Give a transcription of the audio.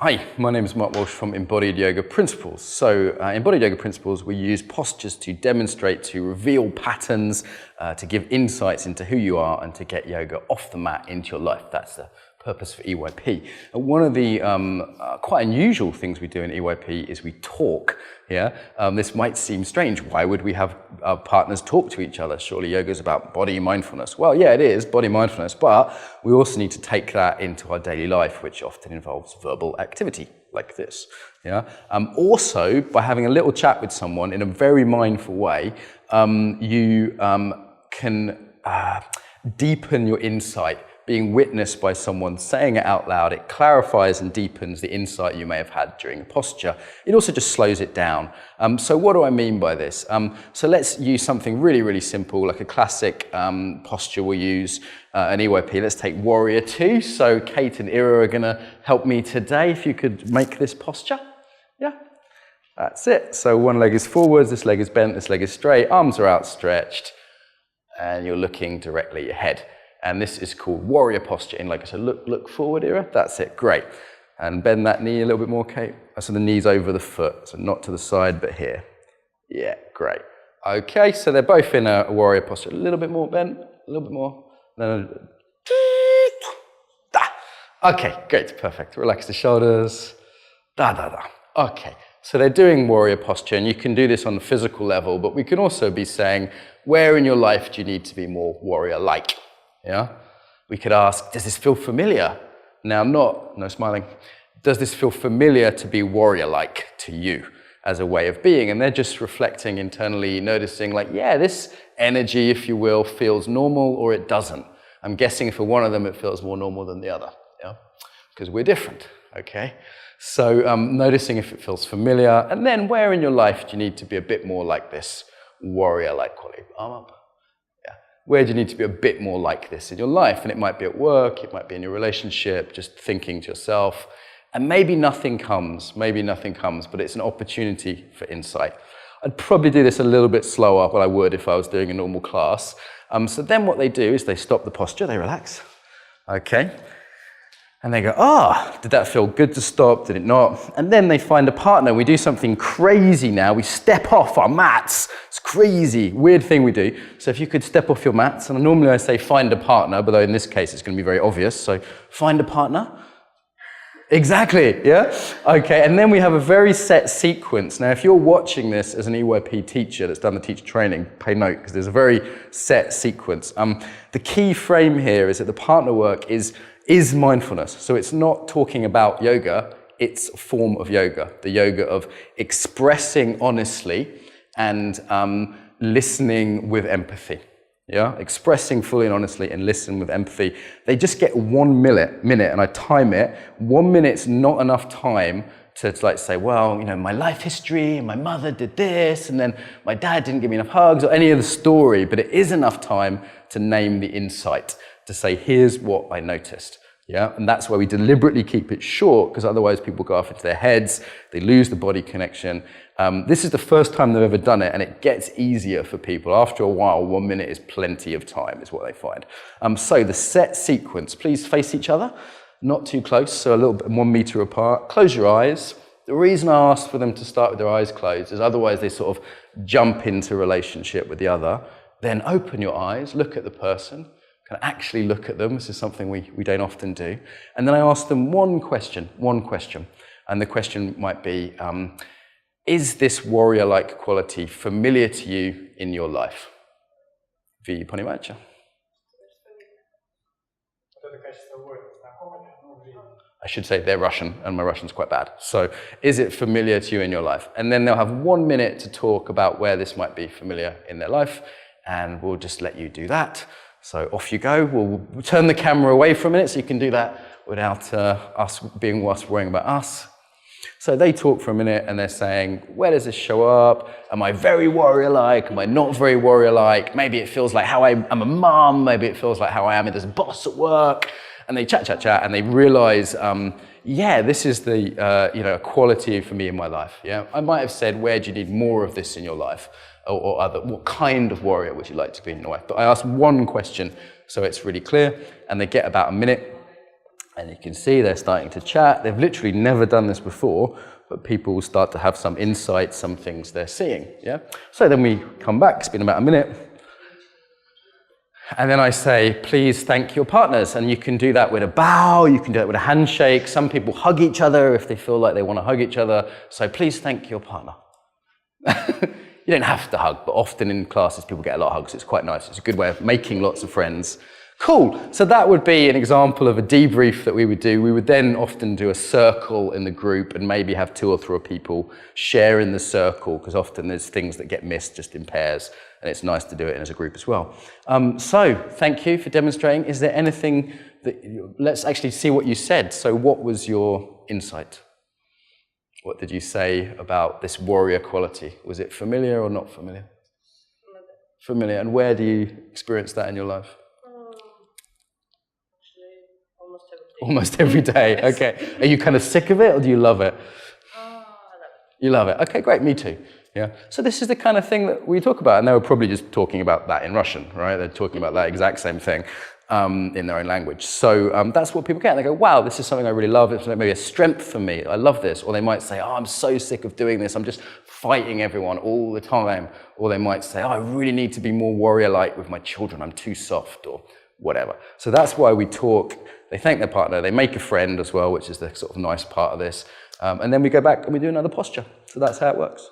Hi, my name is Mark Walsh from Embodied Yoga Principles. So, Embodied Yoga Principles, we use postures to demonstrate, to reveal patterns, to give insights into who you are and to get yoga off the mat into your life. That's the purpose for EYP. And one of the quite unusual things we do in EYP is we talk. Yeah, this might seem strange. Why would we have our partners talk to each other? Surely yoga is about body mindfulness. Well, yeah, it is body mindfulness, but we also need to take that into our daily life, which often involves verbal activity like this. Yeah. Also, by having a little chat with someone in a very mindful way, you can deepen your insight. Being witnessed by someone saying it out loud, it clarifies and deepens the insight you may have had during a posture. It also just slows it down. So what do I mean by this? So let's use something really, really simple, like a classic posture we'll use an EYP. Let's take Warrior 2. So Kate and Ira are gonna help me today. If you could make this posture. Yeah, that's it. So one leg is forwards, this leg is bent, this leg is straight, arms are outstretched, and you're looking directly ahead. And this is called warrior posture. In like I said, look forward, Ira. That's it, great. And bend that knee a little bit more, Kate. So the knee's over the foot, so not to the side, but here. Yeah, great. Okay, so they're both in a warrior posture. A little bit more bent, a little bit more. No. Okay, great, perfect. Relax the shoulders. Okay, so they're doing warrior posture, and you can do this on the physical level, but we can also be saying, where in your life do you need to be more warrior-like? Yeah, we could ask, does this feel familiar? Now, no smiling. Does this feel familiar to be warrior-like to you as a way of being? And they're just reflecting internally, noticing like, yeah, this energy, if you will, feels normal or it doesn't. I'm guessing for one of them, it feels more normal than the other, yeah, because we're different, okay? So noticing if it feels familiar, and then where in your life do you need to be a bit more like this warrior-like quality? Arm up. Where do you need to be a bit more like this in your life? And it might be at work, it might be in your relationship, just thinking to yourself. And maybe nothing comes, but it's an opportunity for insight. I'd probably do this a little bit slower than I would if I was doing a normal class. So then what they do is they stop the posture, they relax, okay? And they go, did that feel good to stop? Did it not? And then they find a partner. We do something crazy now. We step off our mats. It's crazy, weird thing we do. So if you could step off your mats, and normally I say find a partner, but in this case it's going to be very obvious. So find a partner. Exactly, yeah? Okay, and then we have a very set sequence. Now, if you're watching this as an EYP teacher that's done the teacher training, pay note, because there's a very set sequence. The key frame here is that the partner work is mindfulness. So it's not talking about yoga, it's a form of yoga. The yoga of expressing honestly and listening with empathy. Yeah, expressing fully and honestly and listen with empathy. They just get 1 minute, and I time it. 1 minute's not enough time to like say, well, you know, my life history, and my mother did this, and then my dad didn't give me enough hugs, or any of the story, but it is enough time to name the insight, to say, here's what I noticed. Yeah, and that's why we deliberately keep it short, because otherwise people go off into their heads, they lose the body connection. This is the first time they've ever done it, and it gets easier for people. After a while, 1 minute is plenty of time, is what they find. So the set sequence, please face each other, not too close, so a little bit 1 meter apart. Close your eyes. The reason I asked for them to start with their eyes closed is otherwise they sort of jump into relationship with the other. Then open your eyes, look at the person. Can actually look at them. This is something we don't often do. And then I ask them one question. And the question might be, is this warrior-like quality familiar to you in your life? Wy poniewacie? I should say they're Russian, and my Russian's quite bad. So, is it familiar to you in your life? And then they'll have 1 minute to talk about where this might be familiar in their life, and we'll just let you do that. So off you go. We'll turn the camera away for a minute so you can do that without us worrying about us. So they talk for a minute and they're saying, where does this show up? Am I very warrior-like? Am I not very warrior-like? Maybe it feels like how I'm a mum. Maybe it feels like how I am as a boss at work. And they chat, and they realize, yeah, this is the quality for me in my life. Yeah, I might have said, where do you need more of this in your life? Or other, what kind of warrior would you like to be in your life? But I asked one question, so it's really clear, and they get about a minute, And you can see they're starting to chat. They've literally never done this before, but people will start to have some insights, some things they're seeing, yeah? So then we come back, it's been about a minute, and then I say, please thank your partners. And you can do that with a bow, you can do it with a handshake. Some people hug each other if they feel like they want to hug each other. So please thank your partner. You don't have to hug, but often in classes people get a lot of hugs. It's quite nice. It's a good way of making lots of friends. Cool. So that would be an example of a debrief that we would do. We would then often do a circle in the group and maybe have 2 or 3 people share in the circle, because often there's things that get missed just in pairs, and it's nice to do it as a group as well. So thank you for demonstrating. Is there anything that, let's actually see what you said. So what was your insight? What did you say about this warrior quality? Was it familiar or not familiar? Familiar. And where do you experience that in your life? Almost every day. Okay. Are you kind of sick of it, or do you love it? I love it. You love it. Okay, great. Me too. Yeah. So this is the kind of thing that we talk about, and they were probably just talking about that in Russian, right? They're talking about that exact same thing in their own language. So that's what people get. They go, wow, this is something I really love. It's maybe a strength for me. I love this. Or they might say, oh, I'm so sick of doing this. I'm just fighting everyone all the time. Or they might say, oh, I really need to be more warrior-like with my children. I'm too soft, or whatever. So that's why we talk. They thank their partner, they make a friend as well, which is the sort of nice part of this. And then we go back and we do another posture. So that's how it works.